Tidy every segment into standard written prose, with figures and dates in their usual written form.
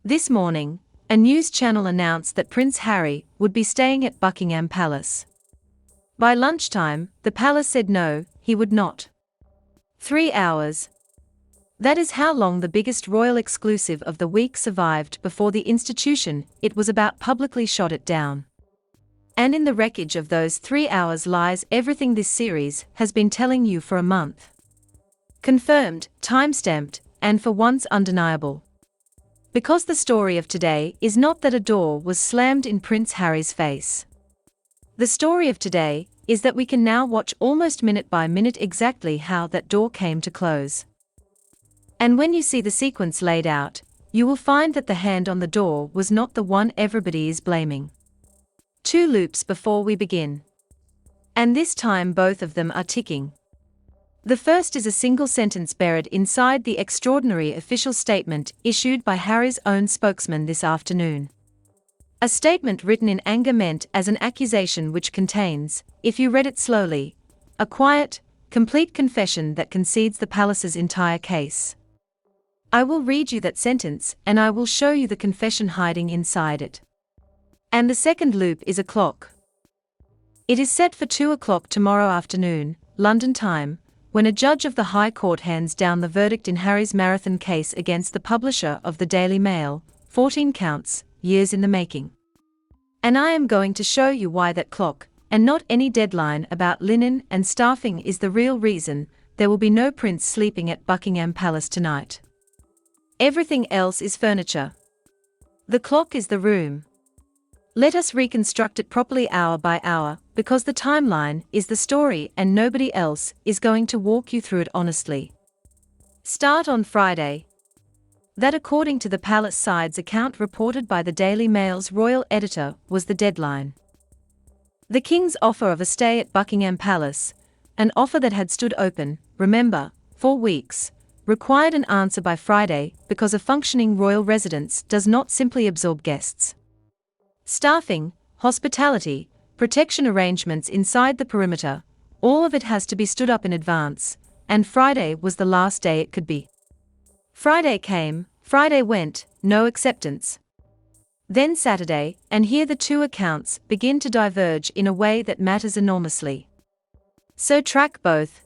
This morning, a news channel announced that Prince Harry would be staying at Buckingham Palace. By lunchtime, the palace said no, he would not. 3 hours. That is how long the biggest royal exclusive of the week survived before the institution it was about publicly shot it down. And in the wreckage of those 3 hours lies everything this series has been telling you for a month. Confirmed, time-stamped, and for once undeniable. Because the story of today is not that a door was slammed in Prince Harry's face. The story of today is that we can now watch almost minute by minute exactly how that door came to close. And when you see the sequence laid out, you will find that the hand on the door was not the one everybody is blaming. 2 loops before we begin. And this time both of them are ticking. The first is a single sentence buried inside the extraordinary official statement issued by Harry's own spokesman this afternoon. A statement written in anger meant as an accusation which contains, if you read it slowly, a quiet, complete confession that concedes the palace's entire case. I will read you that sentence and I will show you the confession hiding inside it. And the second loop is a clock. It is set for 2 o'clock tomorrow afternoon, London time, when a judge of the High Court hands down the verdict in Harry's marathon case against the publisher of the Daily Mail, 14 counts, years in the making. And I am going to show you why that clock, and not any deadline about linen and staffing, is the real reason there will be no prince sleeping at Buckingham Palace tonight. Everything else is furniture. The clock is the room. Let us reconstruct it properly hour by hour, because the timeline is the story and nobody else is going to walk you through it honestly. Start on Friday. That, according to the palace side's account reported by the Daily Mail's royal editor, was the deadline. The king's offer of a stay at Buckingham Palace, an offer that had stood open, remember, 4 weeks, required an answer by Friday because a functioning royal residence does not simply absorb guests. Staffing, hospitality, protection arrangements inside the perimeter, all of it has to be stood up in advance, and Friday was the last day it could be. Friday came, Friday went, no acceptance. Then Saturday, and here the 2 accounts begin to diverge in a way that matters enormously. So track both.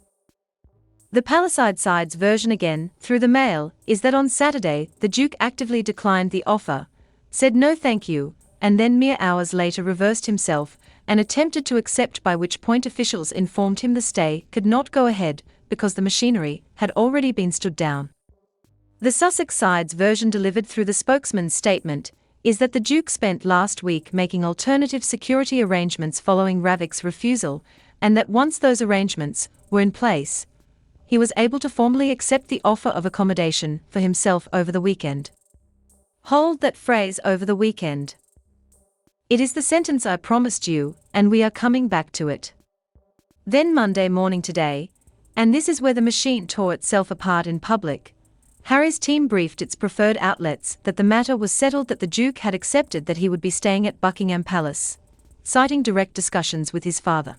The Palisade side's version again, through the Mail, is that on Saturday the Duke actively declined the offer, said no thank you, and then mere hours later reversed himself and attempted to accept, by which point officials informed him the stay could not go ahead because the machinery had already been stood down. The Sussex side's version, delivered through the spokesman's statement, is that the Duke spent last week making alternative security arrangements following Ravik's refusal, and that once those arrangements were in place, he was able to formally accept the offer of accommodation for himself over the weekend. Hold that phrase, over the weekend. It is the sentence I promised you, and we are coming back to it. Then Monday morning today, and this is where the machine tore itself apart in public, Harry's team briefed its preferred outlets that the matter was settled, that the Duke had accepted that he would be staying at Buckingham Palace, citing direct discussions with his father.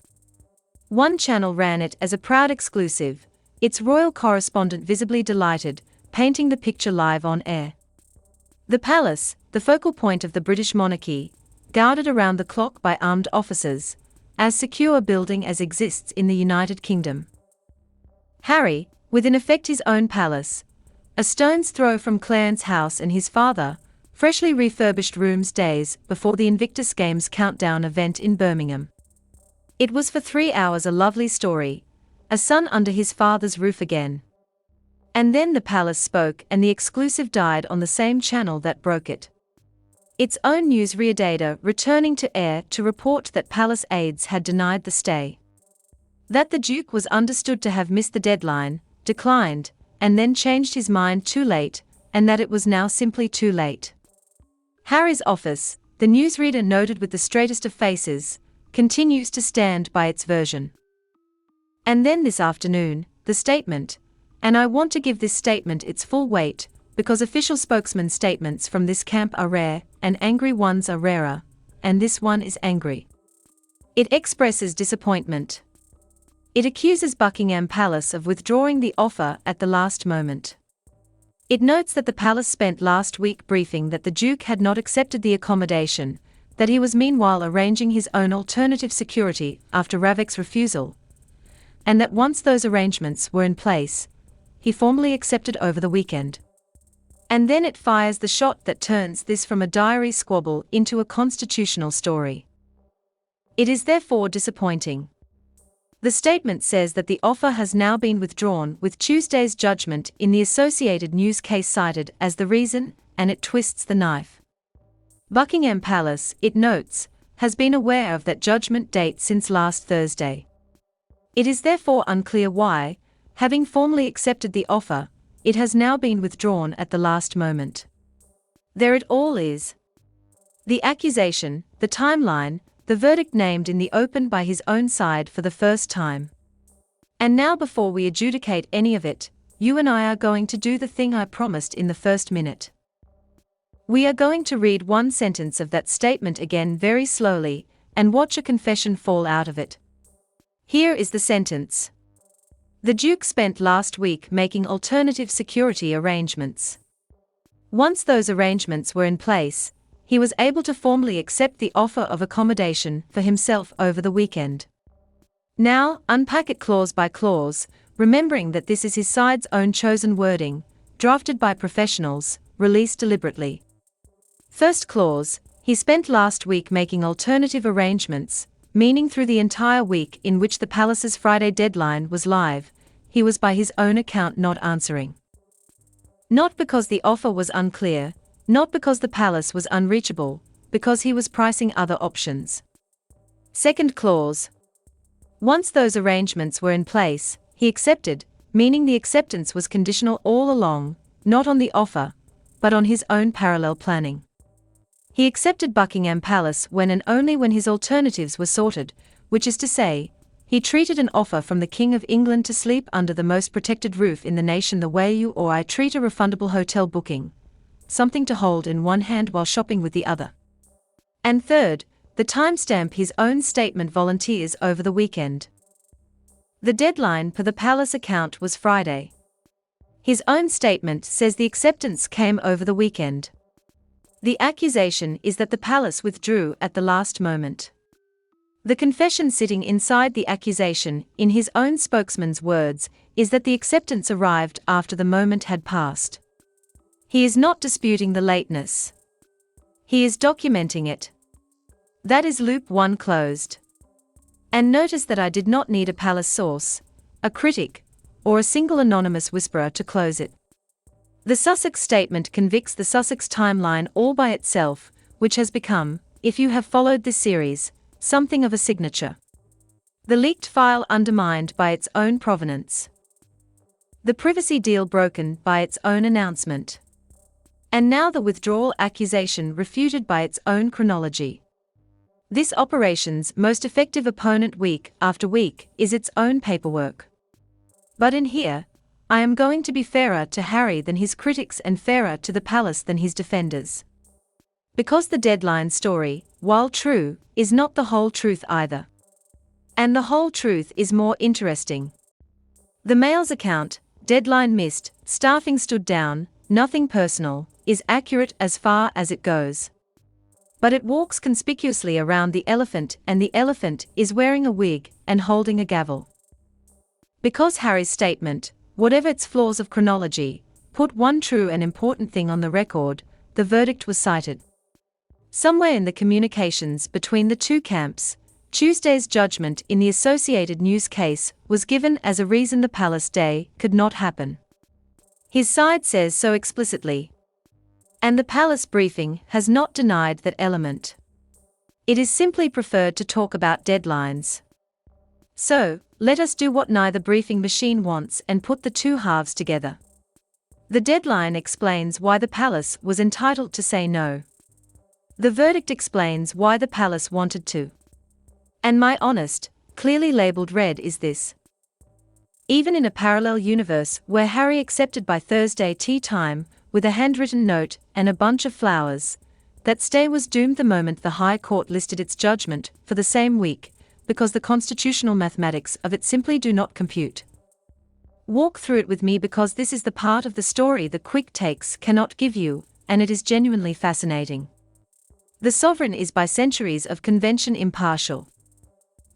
One channel ran it as a proud exclusive, its royal correspondent visibly delighted, painting the picture live on air. The palace, the focal point of the British monarchy, guarded around the clock by armed officers, as secure a building as exists in the United Kingdom. Harry, with in effect his own palace, a stone's throw from Clarence House and his father, freshly refurbished rooms days before the Invictus Games countdown event in Birmingham. It was for 3 hours a lovely story, a son under his father's roof again. And then the palace spoke and the exclusive died on the same channel that broke it. Its own news data returning to air to report that palace aides had denied the stay. That the Duke was understood to have missed the deadline, declined, and then changed his mind too late, and that it was now simply too late. Harry's office, the newsreader noted with the straightest of faces, continues to stand by its version. And then this afternoon, the statement, and I want to give this statement its full weight, because official spokesman statements from this camp are rare, and angry ones are rarer, and this one is angry. It expresses disappointment. It accuses Buckingham Palace of withdrawing the offer at the last moment. It notes that the palace spent last week briefing that the Duke had not accepted the accommodation, that he was meanwhile arranging his own alternative security after Ravek's refusal, and that once those arrangements were in place, he formally accepted over the weekend. And then it fires the shot that turns this from a diary squabble into a constitutional story. It is therefore disappointing. The statement says that the offer has now been withdrawn, with Tuesday's judgment in the Associated News case cited as the reason, and it twists the knife. Buckingham Palace, it notes, has been aware of that judgment date since last Thursday. It is therefore unclear why, having formally accepted the offer, it has now been withdrawn at the last moment. There it all is. The accusation, the timeline, the verdict named in the open by his own side for the first time. And now, before we adjudicate any of it, you and I are going to do the thing I promised in the first minute. We are going to read one sentence of that statement again very slowly, and watch a confession fall out of it. Here is the sentence. The Duke spent last week making alternative security arrangements. Once those arrangements were in place, he was able to formally accept the offer of accommodation for himself over the weekend. Now, unpack it clause by clause, remembering that this is his side's own chosen wording, drafted by professionals, released deliberately. First clause, he spent last week making alternative arrangements, meaning through the entire week in which the palace's Friday deadline was live, he was by his own account not answering. Not because the offer was unclear, not because the palace was unreachable, because he was pricing other options. Second clause. Once those arrangements were in place, he accepted, meaning the acceptance was conditional all along, not on the offer, but on his own parallel planning. He accepted Buckingham Palace when and only when his alternatives were sorted, which is to say, he treated an offer from the King of England to sleep under the most protected roof in the nation the way you or I treat a refundable hotel booking, something to hold in one hand while shopping with the other. And third, the timestamp his own statement volunteers over the weekend. The deadline per the palace account was Friday. His own statement says the acceptance came over the weekend. The accusation is that the palace withdrew at the last moment. The confession sitting inside the accusation, in his own spokesman's words, is that the acceptance arrived after the moment had passed. He is not disputing the lateness. He is documenting it. That is loop 1 closed. And notice that I did not need a palace source, a critic, or a single anonymous whisperer to close it. The Sussex statement convicts the Sussex timeline all by itself, which has become, if you have followed this series, something of a signature. The leaked file undermined by its own provenance. The privacy deal broken by its own announcement. And now the withdrawal accusation refuted by its own chronology. This operation's most effective opponent week after week is its own paperwork. But in here, I am going to be fairer to Harry than his critics and fairer to the palace than his defenders. Because the deadline story, while true, is not the whole truth either. And the whole truth is more interesting. The Mail's account, deadline missed, staffing stood down, nothing personal, is accurate as far as it goes. But it walks conspicuously around the elephant, and the elephant is wearing a wig and holding a gavel. Because Harry's statement, whatever its flaws of chronology, put one true and important thing on the record, the verdict was cited. Somewhere in the communications between the two camps, Tuesday's judgment in the Associated News case was given as a reason the palace day could not happen. His side says so explicitly. And the palace briefing has not denied that element. It is simply preferred to talk about deadlines. So, let us do what neither briefing machine wants and put the two halves together. The deadline explains why the palace was entitled to say no. The verdict explains why the palace wanted to. And my honest, clearly labeled red is this. Even in a parallel universe where Harry accepted by Thursday tea time, with a handwritten note and a bunch of flowers, that stay was doomed the moment the High Court listed its judgment for the same week, because the constitutional mathematics of it simply do not compute. Walk through it with me because this is the part of the story the quick takes cannot give you, and it is genuinely fascinating. The sovereign is by centuries of convention impartial.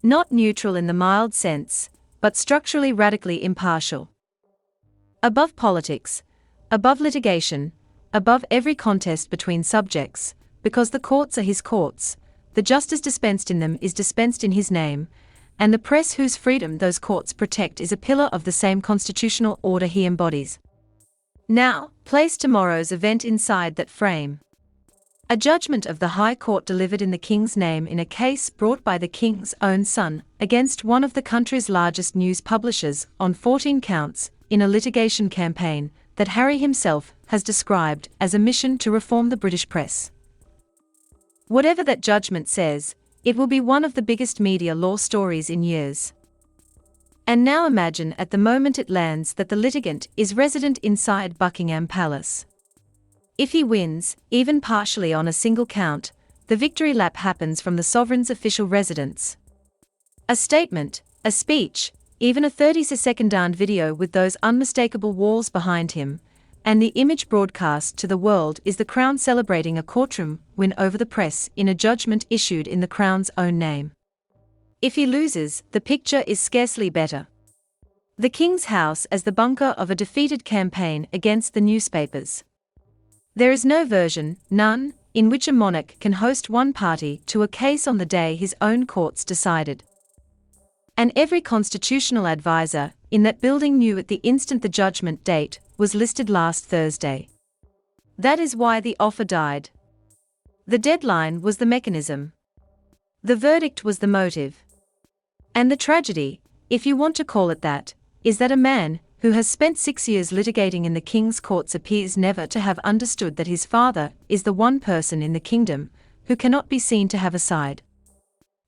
Not neutral in the mild sense, but structurally radically impartial. Above politics, above litigation, above every contest between subjects, because the courts are his courts, the justice dispensed in them is dispensed in his name, and the press whose freedom those courts protect is a pillar of the same constitutional order he embodies. Now, place tomorrow's event inside that frame. A judgment of the High Court delivered in the King's name in a case brought by the King's own son against one of the country's largest news publishers on 14 counts in a litigation campaign that Harry himself has described as a mission to reform the British press. Whatever that judgment says, it will be one of the biggest media law stories in years. And now imagine at the moment it lands that the litigant is resident inside Buckingham Palace. If he wins, even partially on a single count, the victory lap happens from the sovereign's official residence. A statement, a speech, even a 30-second video with those unmistakable walls behind him, and the image broadcast to the world is the Crown celebrating a courtroom win over the press in a judgment issued in the Crown's own name. If he loses, the picture is scarcely better. The King's house as the bunker of a defeated campaign against the newspapers. There is no version, none, in which a monarch can host one party to a case on the day his own courts decided. And every constitutional advisor in that building knew at the instant the judgment date was listed last Thursday. That is why the offer died. The deadline was the mechanism. The verdict was the motive. And the tragedy, if you want to call it that, is that a man who has spent 6 years litigating in the King's courts appears never to have understood that his father is the one person in the kingdom who cannot be seen to have a side.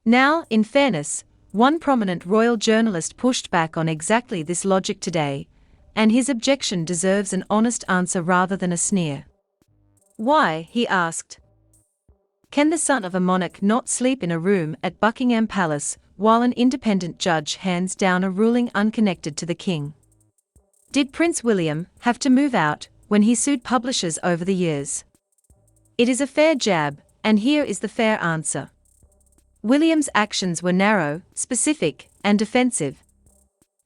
Now, in fairness, one prominent royal journalist pushed back on exactly this logic today, and his objection deserves an honest answer rather than a sneer. Why, he asked. Can the son of a monarch not sleep in a room at Buckingham Palace while an independent judge hands down a ruling unconnected to the king? Did Prince William have to move out when he sued publishers over the years? It is a fair jab, and here is the fair answer. William's actions were narrow, specific, and defensive.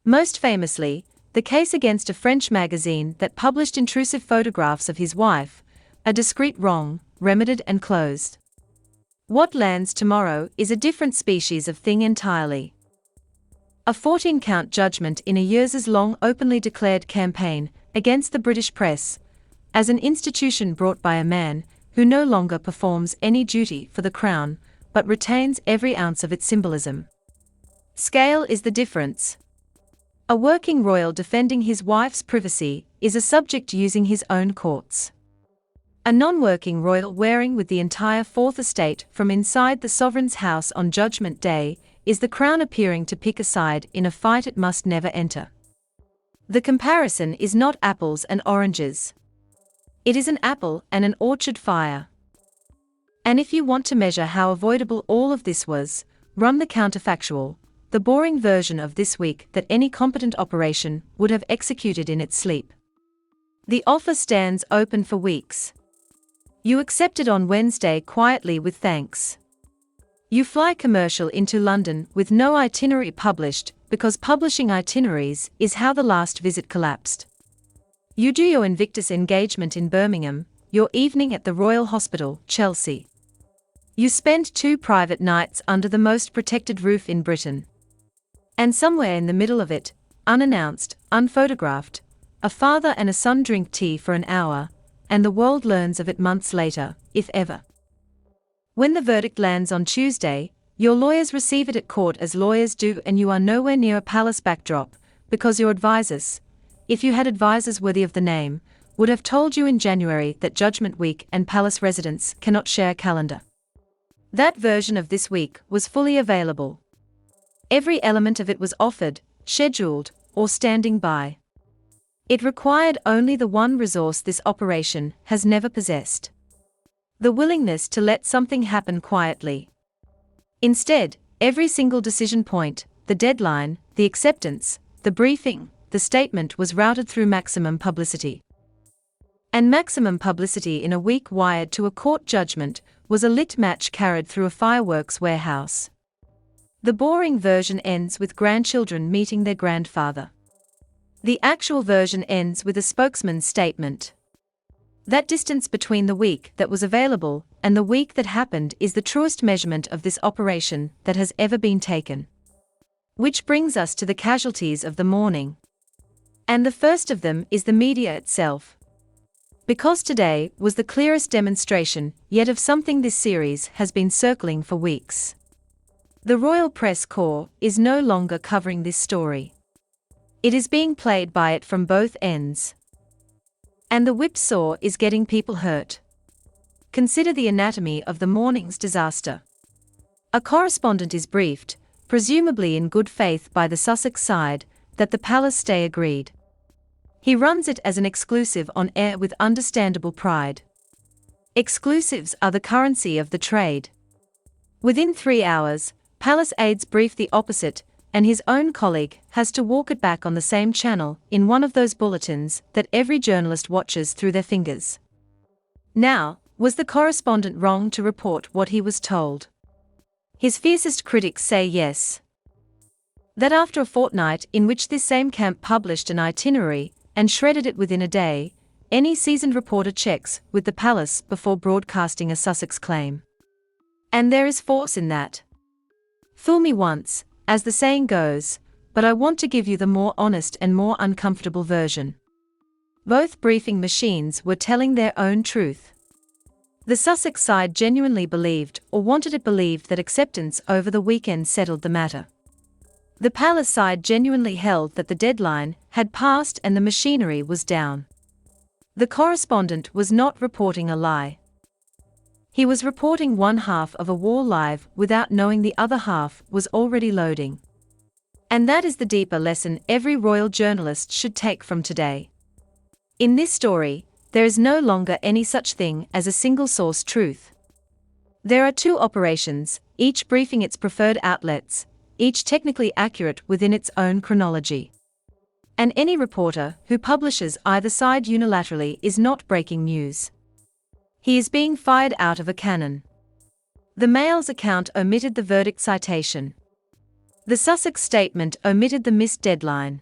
Most famously, the case against a French magazine that published intrusive photographs of his wife, a discreet wrong, remedied and closed. What lands tomorrow is a different species of thing entirely. A 14-count judgment in a years-long openly declared campaign against the British press, as an institution brought by a man who no longer performs any duty for the Crown, but retains every ounce of its symbolism. Scale is the difference. A working royal defending his wife's privacy is a subject using his own courts. A non-working royal wearing with the entire Fourth Estate from inside the sovereign's house on Judgment Day is the Crown appearing to pick a side in a fight it must never enter. The comparison is not apples and oranges. It is an apple and an orchard fire. And if you want to measure how avoidable all of this was, run the counterfactual, the boring version of this week that any competent operation would have executed in its sleep. The offer stands open for weeks. You accept it on Wednesday quietly with thanks. You fly commercial into London with no itinerary published because publishing itineraries is how the last visit collapsed. You do your Invictus engagement in Birmingham, your evening at the Royal Hospital, Chelsea. You spend 2 private nights under the most protected roof in Britain. And somewhere in the middle of it, unannounced, unphotographed, a father and a son drink tea for an hour, and the world learns of it months later, if ever. When the verdict lands on Tuesday, your lawyers receive it at court as lawyers do, and you are nowhere near a palace backdrop, because your advisors, if you had advisors worthy of the name, would have told you in January that Judgment Week and palace residents cannot share a calendar. That version of this week was fully available. Every element of it was offered, scheduled, or standing by. It required only the one resource this operation has never possessed: the willingness to let something happen quietly. Instead, every single decision point, the deadline, the acceptance, the briefing, the statement was routed through maximum publicity. And maximum publicity in a week wired to a court judgment was a lit match carried through a fireworks warehouse. The boring version ends with grandchildren meeting their grandfather. The actual version ends with a spokesman's statement. That distance between the week that was available and the week that happened is the truest measurement of this operation that has ever been taken. Which brings us to the casualties of the morning. And the first of them is the media itself. Because today was the clearest demonstration yet of something this series has been circling for weeks. The Royal Press Corps is no longer covering this story. It is being played by it from both ends. And the whipsaw is getting people hurt. Consider the anatomy of the morning's disaster. A correspondent is briefed, presumably in good faith by the Sussex side, that the palace stay agreed. He runs it as an exclusive on air with understandable pride. Exclusives are the currency of the trade. Within 3 hours, palace aides brief the opposite, and his own colleague has to walk it back on the same channel in one of those bulletins that every journalist watches through their fingers. Now, was the correspondent wrong to report what he was told? His fiercest critics say yes. That after a fortnight in which this same camp published an itinerary and shredded it within a day, any seasoned reporter checks with the palace before broadcasting a Sussex claim. And there is force in that. Fool me once, as the saying goes, but I want to give you the more honest and more uncomfortable version. Both briefing machines were telling their own truth. The Sussex side genuinely believed or wanted it believed that acceptance over the weekend settled the matter. The palace side genuinely held that the deadline had passed and the machinery was down. The correspondent was not reporting a lie. He was reporting one half of a war live without knowing the other half was already loading. And that is the deeper lesson every royal journalist should take from today. In this story, there is no longer any such thing as a single source truth. There are two operations, each briefing its preferred outlets, each technically accurate within its own chronology. And any reporter who publishes either side unilaterally is not breaking news. He is being fired out of a cannon. The Mail's account omitted the verdict citation. The Sussex statement omitted the missed deadline.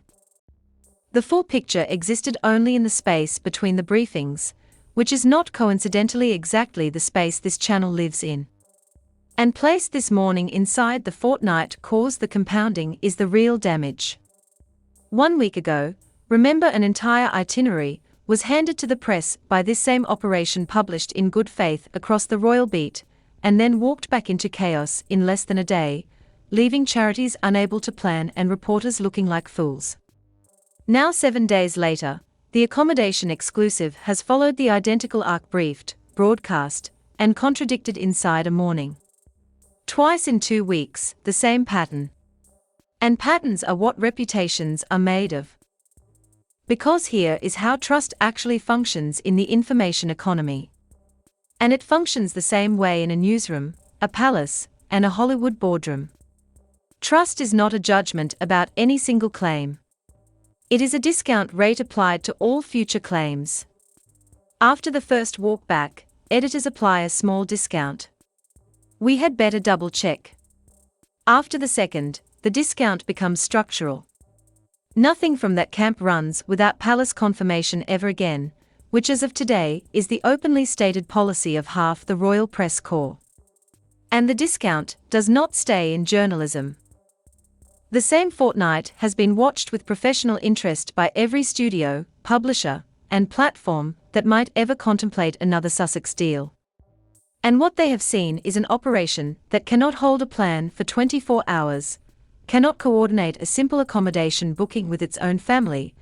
The full picture existed only in the space between the briefings, which is not coincidentally exactly the space this channel lives in. And placed this morning inside the fortnight caused the compounding is the real damage. 1 week ago, remember, an entire itinerary was handed to the press by this same operation published in good faith across the royal beat, and then walked back into chaos in less than a day, leaving charities unable to plan and reporters looking like fools. Now 7 days later, the accommodation exclusive has followed the identical arc briefed, broadcast, and contradicted inside a morning. Twice in 2 weeks, the same pattern. And patterns are what reputations are made of. Because here is how trust actually functions in the information economy. And it functions the same way in a newsroom, a palace, and a Hollywood boardroom. Trust is not a judgment about any single claim. It is a discount rate applied to all future claims. After the first walk back, editors apply a small discount. We had better double check. After the second, the discount becomes structural. Nothing from that camp runs without palace confirmation ever again, which as of today is the openly stated policy of half the Royal Press Corps. And the discount does not stay in journalism. The same fortnight has been watched with professional interest by every studio, publisher, and platform that might ever contemplate another Sussex deal. And what they have seen is an operation that cannot hold a plan for 24 hours, cannot coordinate a simple accommodation booking with its own family,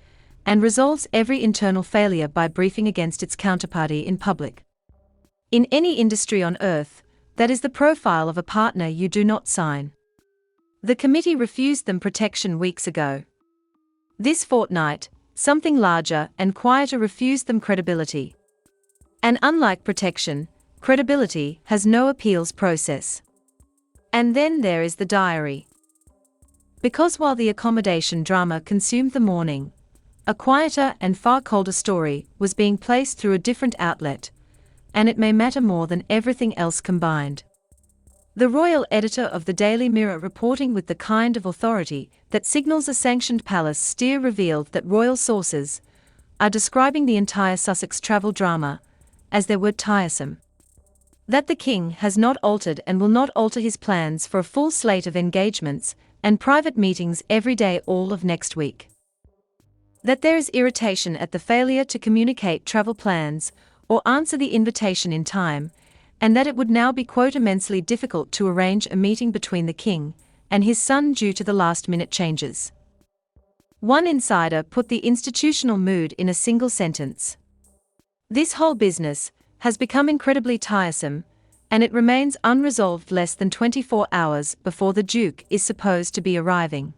and resolves every internal failure by briefing against its counterparty in public. In any industry on earth, that is the profile of a partner you do not sign. The committee refused them protection weeks ago. This fortnight, something larger and quieter refused them credibility. And unlike protection, credibility has no appeals process. And then there is the diary. Because while the accommodation drama consumed the morning, a quieter and far colder story was being placed through a different outlet, and it may matter more than everything else combined. The royal editor of the Daily Mirror, reporting with the kind of authority that signals a sanctioned palace steer, revealed that royal sources are describing the entire Sussex travel drama as their word tiresome. That the king has not altered and will not alter his plans for a full slate of engagements and private meetings every day all of next week. That there is irritation at the failure to communicate travel plans or answer the invitation in time, and that it would now be, quote, immensely difficult to arrange a meeting between the king and his son due to the last-minute changes. One insider put the institutional mood in a single sentence: "This whole business has become incredibly tiresome, and it remains unresolved less than 24 hours before the Duke is supposed to be arriving.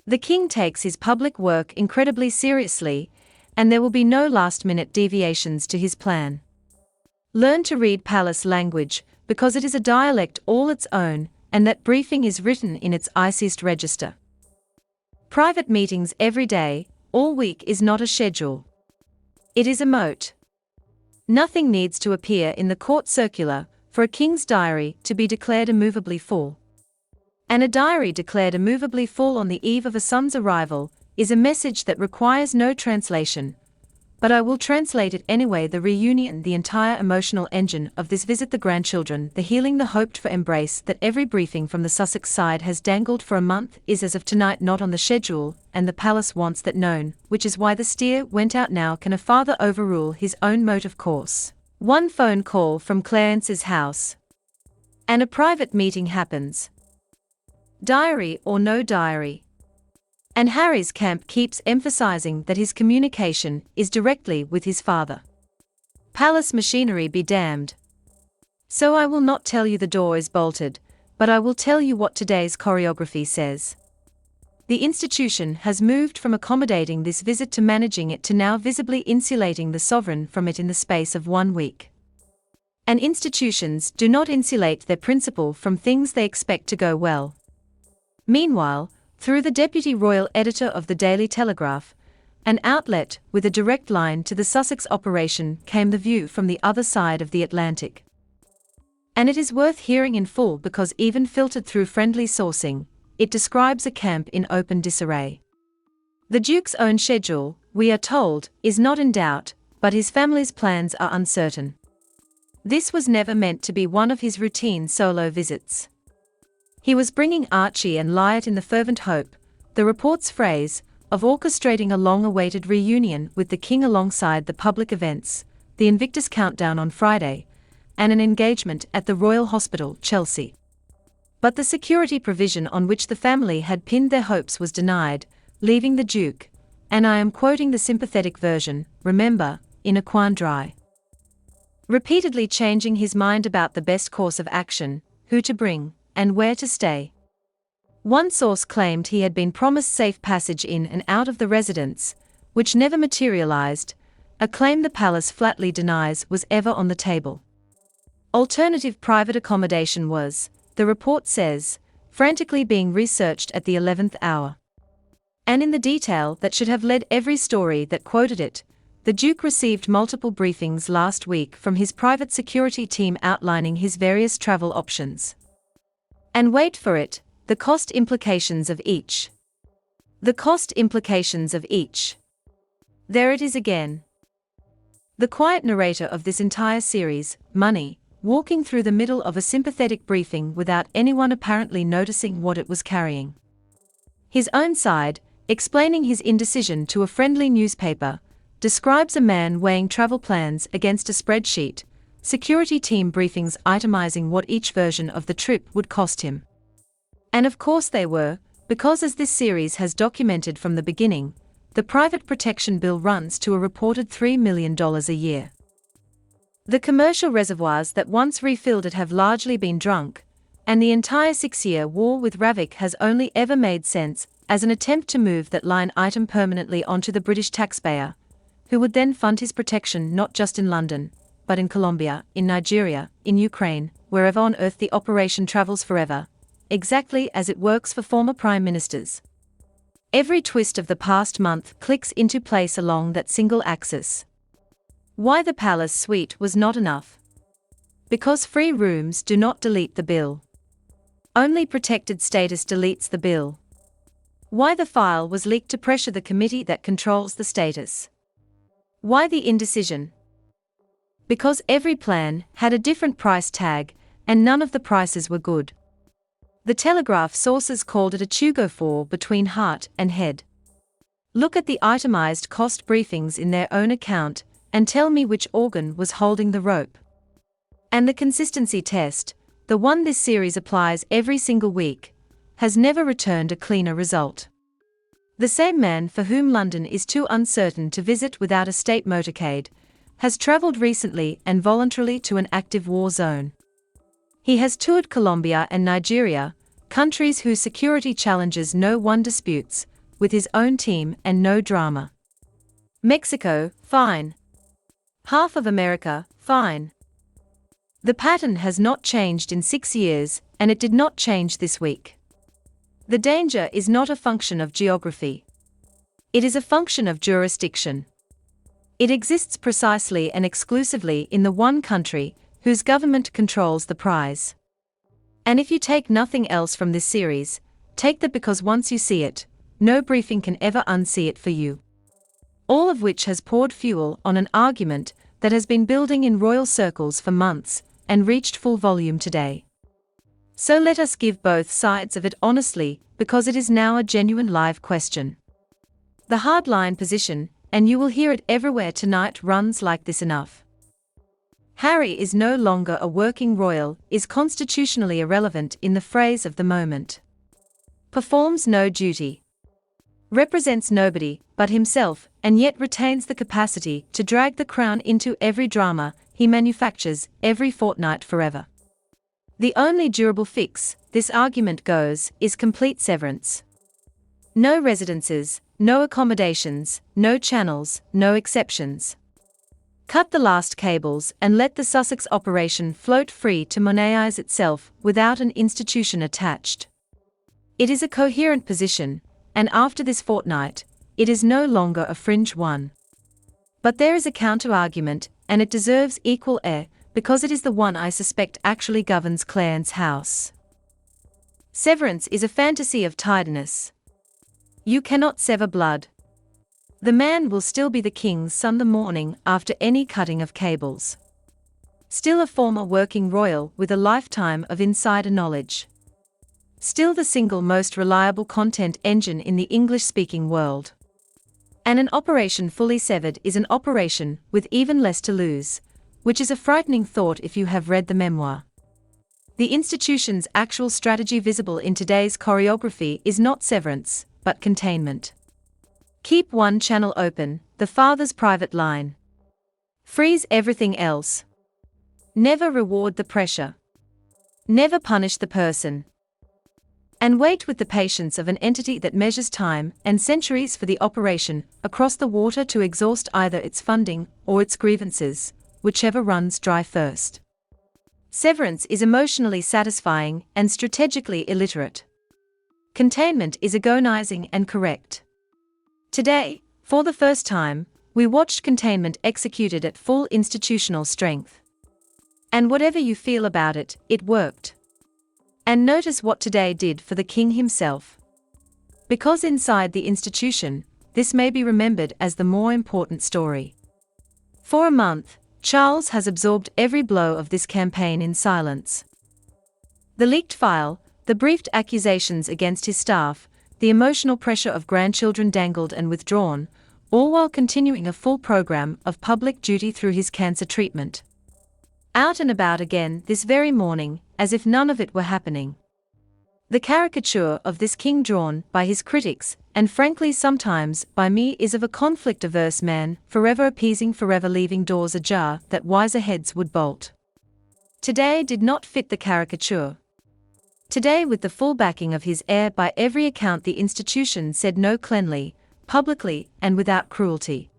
The king takes his public work incredibly seriously, and there will be no last-minute deviations to his plan. Learn to read palace language, because it is a dialect all its own, and that briefing is written in its iciest register. Private meetings every day, all week is not a schedule. It is a moat. Nothing needs to appear in the court circular for a king's diary to be declared immovably full. And a diary declared immovably full on the eve of a son's arrival is a message that requires no translation. But I will translate it anyway: the reunion, the entire emotional engine of this visit, the grandchildren, the healing, the hoped-for embrace that every briefing from the Sussex side has dangled for a month, is as of tonight not on the schedule, and the palace wants that known, which is why the steer went out now. Can a father overrule his own motive course? One phone call from Clarence's house, and a private meeting happens. Diary or no diary. And Harry's camp keeps emphasizing that his communication is directly with his father. Palace machinery be damned. So I will not tell you the door is bolted, but I will tell you what today's choreography says. The institution has moved from accommodating this visit to managing it to now visibly insulating the sovereign from it in the space of 1 week. And institutions do not insulate their principal from things they expect to go well. Meanwhile, through the deputy royal editor of the Daily Telegraph, an outlet with a direct line to the Sussex operation, came the view from the other side of the Atlantic. And it is worth hearing in full because, even filtered through friendly sourcing, it describes a camp in open disarray. The Duke's own schedule, we are told, is not in doubt, but his family's plans are uncertain. This was never meant to be one of his routine solo visits. He was bringing Archie and Lyot in the fervent hope, the reports phrase, of orchestrating a long-awaited reunion with the king alongside the public events, the Invictus Countdown on Friday, and an engagement at the Royal Hospital, Chelsea. But the security provision on which the family had pinned their hopes was denied, leaving the Duke, and I am quoting the sympathetic version, remember, in a quandary. Repeatedly changing his mind about the best course of action, who to bring, and where to stay. One source claimed he had been promised safe passage in and out of the residence, which never materialized, a claim the palace flatly denies was ever on the table. Alternative private accommodation was, the report says, frantically being researched at the 11th hour. And in the detail that should have led every story that quoted it, the Duke received multiple briefings last week from his private security team outlining his various travel options. And wait for it, the cost implications of each. The cost implications of each. There it is again. The quiet narrator of this entire series, Money, walking through the middle of a sympathetic briefing without anyone apparently noticing what it was carrying. His own side, explaining his indecision to a friendly newspaper, describes a man weighing travel plans against a spreadsheet, security team briefings itemizing what each version of the trip would cost him. And of course they were, because as this series has documented from the beginning, the private protection bill runs to a reported $3 million a year. The commercial reservoirs that once refilled it have largely been drunk, and the entire 6-year war with Ravik has only ever made sense as an attempt to move that line item permanently onto the British taxpayer, who would then fund his protection not just in London, but in Colombia, in Nigeria, in Ukraine, wherever on earth the operation travels forever, exactly as it works for former prime ministers. Every twist of the past month clicks into place along that single axis. Why the palace suite was not enough? Because free rooms do not delete the bill. Only protected status deletes the bill. Why the file was leaked to pressure the committee that controls the status. Why the indecision? Because every plan had a different price tag, and none of the prices were good. The Telegraph sources called it a tug-of-war between heart and head. Look at the itemized cost briefings in their own account, and tell me which organ was holding the rope. And the consistency test, the one this series applies every single week, has never returned a cleaner result. The same man for whom London is too uncertain to visit without a state motorcade, has travelled recently and voluntarily to an active war zone. He has toured Colombia and Nigeria, countries whose security challenges no one disputes, with his own team and no drama. Mexico, fine. Half of America, fine. The pattern has not changed in 6 years, and it did not change this week. The danger is not a function of geography. It is a function of jurisdiction. It exists precisely and exclusively in the one country whose government controls the prize. And if you take nothing else from this series, take that because once you see it, no briefing can ever unsee it for you. All of which has poured fuel on an argument that has been building in royal circles for months and reached full volume today. So let us give both sides of it honestly, because it is now a genuine live question. The hardline position, and you will hear it everywhere tonight, runs like this: enough. Harry is no longer a working royal, is constitutionally irrelevant in the phrase of the moment. Performs no duty. Represents nobody but himself, and yet retains the capacity to drag the crown into every drama he manufactures every fortnight forever. The only durable fix, this argument goes, is complete severance. No residences, no accommodations, no channels, no exceptions. Cut the last cables and let the Sussex operation float free to monetize itself without an institution attached. It is a coherent position, and after this fortnight, it is no longer a fringe one. But there is a counter-argument, and it deserves equal air, because it is the one I suspect actually governs Clarence House. Severance is a fantasy of tidiness. You cannot sever blood. The man will still be the king's son the morning after any cutting of cables. Still a former working royal with a lifetime of insider knowledge. Still the single most reliable content engine in the English-speaking world. And an operation fully severed is an operation with even less to lose, which is a frightening thought if you have read the memoir. The institution's actual strategy visible in today's choreography is not severance, but containment. Keep one channel open, the father's private line. Freeze everything else. Never reward the pressure. Never punish the person. And wait with the patience of an entity that measures time and centuries for the operation across the water to exhaust either its funding or its grievances, whichever runs dry first. Severance is emotionally satisfying and strategically illiterate. Containment is agonizing and correct. Today, for the first time, we watched containment executed at full institutional strength. And whatever you feel about it, it worked. And notice what today did for the king himself. Because inside the institution, this may be remembered as the more important story. For a month, Charles has absorbed every blow of this campaign in silence. The leaked file, the briefed accusations against his staff, the emotional pressure of grandchildren dangled and withdrawn, all while continuing a full program of public duty through his cancer treatment. Out and about again this very morning, as if none of it were happening. The caricature of this king drawn by his critics, and frankly sometimes by me, is of a conflict-averse man, forever appeasing, forever leaving doors ajar that wiser heads would bolt. Today did not fit the caricature. Today, with the full backing of his heir, by every account the institution said no cleanly, publicly, and without cruelty.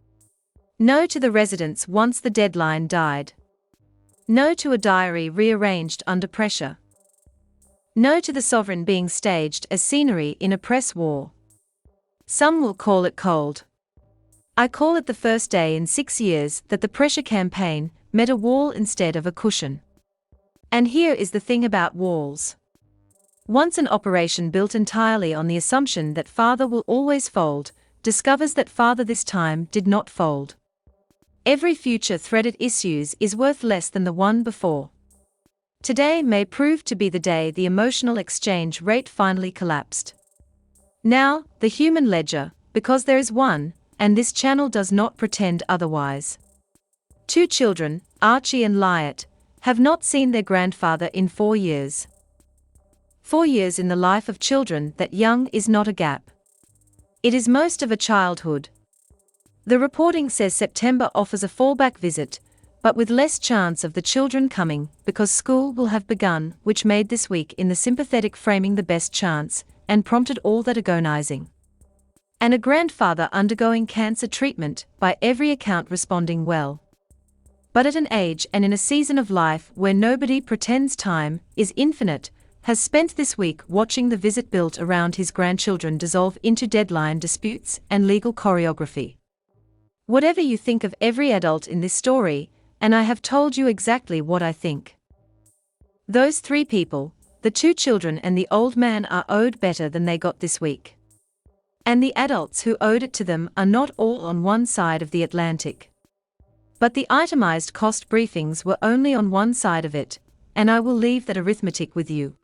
No to the residents once the deadline died. No to a diary rearranged under pressure. No to the sovereign being staged as scenery in a press war. Some will call it cold. I call it the first day in 6 years that the pressure campaign met a wall instead of a cushion. And here is the thing about walls. Once an operation built entirely on the assumption that father will always fold, discovers that father this time did not fold. Every future threaded issues is worth less than the one before. Today may prove to be the day the emotional exchange rate finally collapsed. Now, the human ledger, because there is one, and this channel does not pretend otherwise. 2 children, Archie and Lyatt, have not seen their grandfather in 4 years. 4 years in the life of children that young is not a gap. It is most of a childhood. The reporting says September offers a fallback visit, but with less chance of the children coming because school will have begun, which made this week in the sympathetic framing the best chance, and prompted all that agonizing. And a grandfather undergoing cancer treatment, by every account responding well. But at an age and in a season of life where nobody pretends time is infinite, has spent this week watching the visit built around his grandchildren dissolve into deadline disputes and legal choreography. Whatever you think of every adult in this story, and I have told you exactly what I think. Those 3 people, the 2 children and the old man, are owed better than they got this week. And the adults who owed it to them are not all on one side of the Atlantic. But the itemized cost briefings were only on one side of it, and I will leave that arithmetic with you.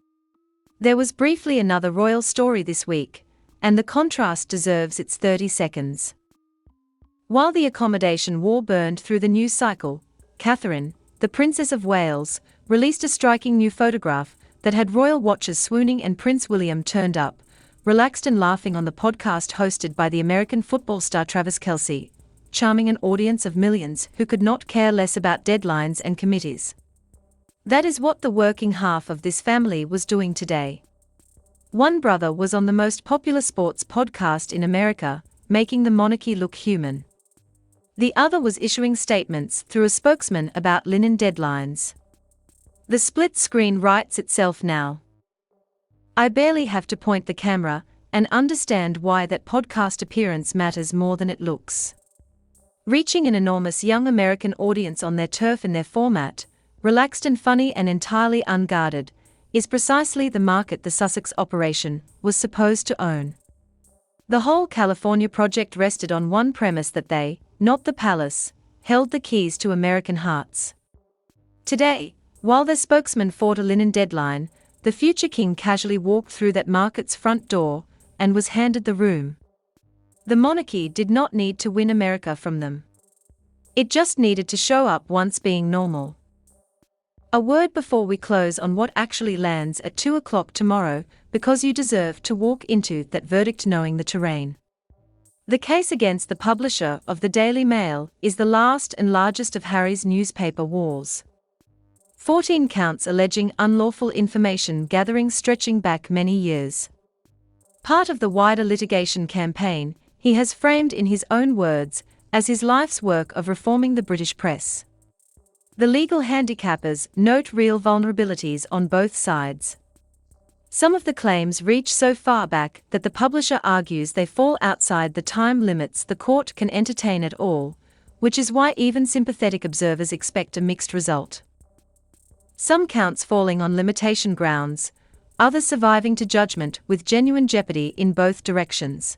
There was briefly another royal story this week, and the contrast deserves its 30 seconds. While the accommodation war burned through the news cycle, Catherine, the Princess of Wales, released a striking new photograph that had royal watchers swooning, and Prince William turned up, relaxed and laughing on the podcast hosted by the American football star Travis Kelce, charming an audience of millions who could not care less about deadlines and committees. That is what the working half of this family was doing today. One brother was on the most popular sports podcast in America, making the monarchy look human. The other was issuing statements through a spokesman about linen deadlines. The split screen writes itself now. I barely have to point the camera and understand why that podcast appearance matters more than it looks. Reaching an enormous young American audience on their turf in their format, relaxed and funny and entirely unguarded, is precisely the market the Sussex operation was supposed to own. The whole California project rested on one premise: that they, not the palace, held the keys to American hearts. Today, while their spokesman fought a linen deadline, the future king casually walked through that market's front door and was handed the room. The monarchy did not need to win America from them. It just needed to show up once being normal. A word before we close on what actually lands at 2 o'clock tomorrow, because you deserve to walk into that verdict knowing the terrain. The case against the publisher of the Daily Mail is the last and largest of Harry's newspaper wars. 14 counts alleging unlawful information gathering stretching back many years. Part of the wider litigation campaign, he has framed in his own words, as his life's work of reforming the British press. The legal handicappers note real vulnerabilities on both sides. Some of the claims reach so far back that the publisher argues they fall outside the time limits the court can entertain at all, which is why even sympathetic observers expect a mixed result. Some counts falling on limitation grounds, others surviving to judgment with genuine jeopardy in both directions.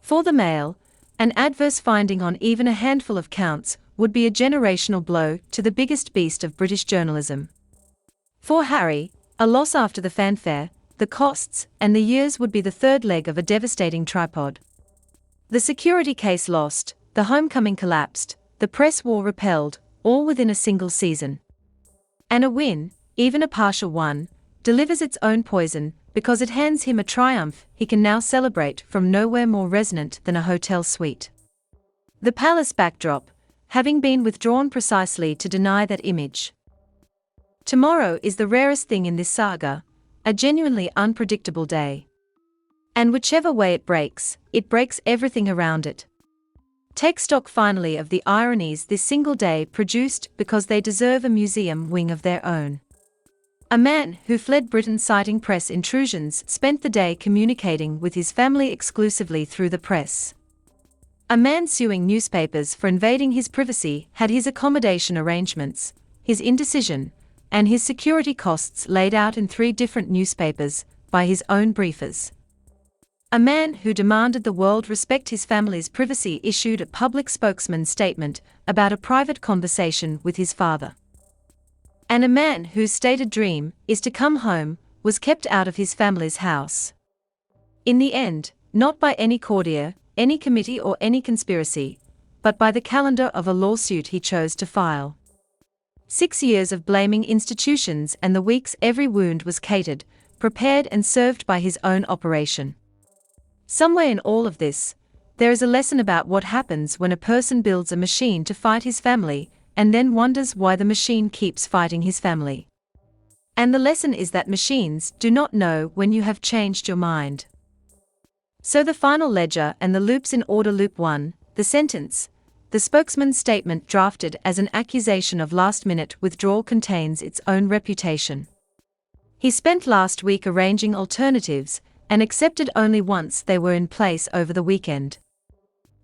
For the Mail, an adverse finding on even a handful of counts would be a generational blow to the biggest beast of British journalism. For Harry, a loss after the fanfare, the costs, and the years would be the third leg of a devastating tripod. The security case lost, the homecoming collapsed, the press war repelled, all within a single season. And a win, even a partial one, delivers its own poison, because it hands him a triumph he can now celebrate from nowhere more resonant than a hotel suite. The palace backdrop, having been withdrawn precisely to deny that image. Tomorrow is the rarest thing in this saga, a genuinely unpredictable day. And whichever way it breaks everything around it. Take stock finally of the ironies this single day produced, because they deserve a museum wing of their own. A man who fled Britain citing press intrusions spent the day communicating with his family exclusively through the press. A man suing newspapers for invading his privacy had his accommodation arrangements, his indecision, and his security costs laid out in 3 different newspapers by his own briefers. A man who demanded the world respect his family's privacy issued a public spokesman statement about a private conversation with his father. And a man whose stated dream is to come home was kept out of his family's house. In the end, not by any courtier, any committee or any conspiracy, but by the calendar of a lawsuit he chose to file. 6 years of blaming institutions and the weeks every wound was catered, prepared and served by his own operation. Somewhere in all of this, there is a lesson about what happens when a person builds a machine to fight his family, and then wonders why the machine keeps fighting his family. And the lesson is that machines do not know when you have changed your mind. So the final ledger and the loops in order. Loop 1, the sentence, the spokesman's statement drafted as an accusation of last-minute withdrawal contains its own reputation. He spent last week arranging alternatives, and accepted only once they were in place over the weekend.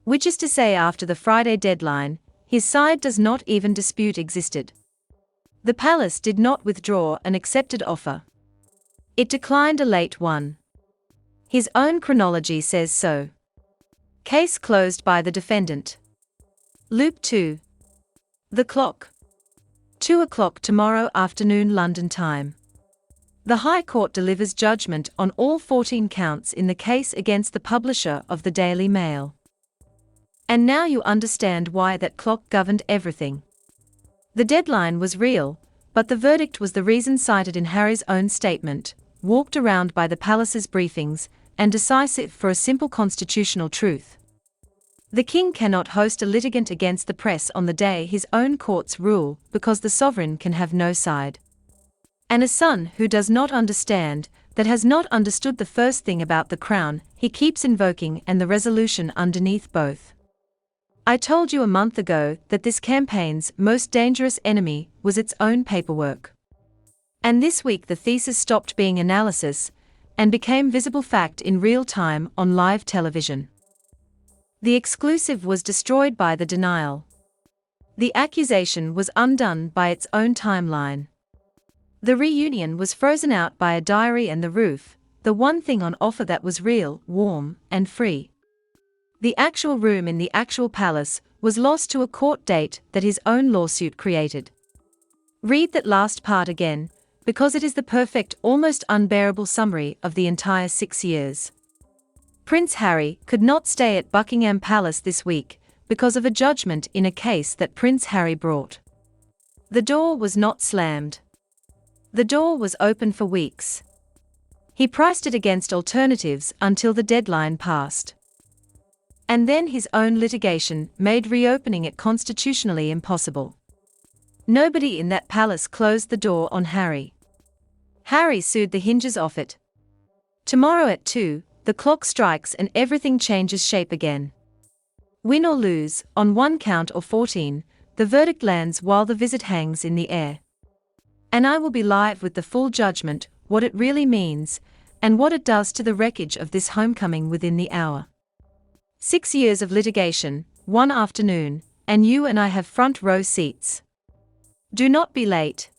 Which is to say after the Friday deadline, his side does not even dispute existed. The palace did not withdraw an accepted offer. It declined a late one. His own chronology says so. Case closed by the defendant. Loop 2. The clock. 2 o'clock tomorrow afternoon London time. The High Court delivers judgment on all 14 counts in the case against the publisher of the Daily Mail. And now you understand why that clock governed everything. The deadline was real, but the verdict was the reason cited in Harry's own statement, walked around by the palace's briefings, and decisive for a simple constitutional truth. The king cannot host a litigant against the press on the day his own courts rule because the sovereign can have no side. And a son who does not understand, that has not understood the first thing about the crown, he keeps invoking and the resolution underneath both. I told you a month ago that this campaign's most dangerous enemy was its own paperwork. And this week the thesis stopped being analysis and became visible fact in real time on live television. The exclusive was destroyed by the denial. The accusation was undone by its own timeline. The reunion was frozen out by a diary and the roof, the one thing on offer that was real, warm, and free. The actual room in the actual palace was lost to a court date that his own lawsuit created. Read that last part again, because it is the perfect, almost unbearable summary of the entire 6 years. Prince Harry could not stay at Buckingham Palace this week because of a judgment in a case that Prince Harry brought. The door was not slammed. The door was open for weeks. He priced it against alternatives until the deadline passed. And then his own litigation made reopening it constitutionally impossible. Nobody in that palace closed the door on Harry. Harry sued the hinges off it. Tomorrow at 2, the clock strikes and everything changes shape again. Win or lose, on 1 count or 14, the verdict lands while the visit hangs in the air. And I will be live with the full judgment, what it really means, and what it does to the wreckage of this homecoming within the hour. 6 years of litigation, 1 afternoon, and you and I have front row seats. Do not be late.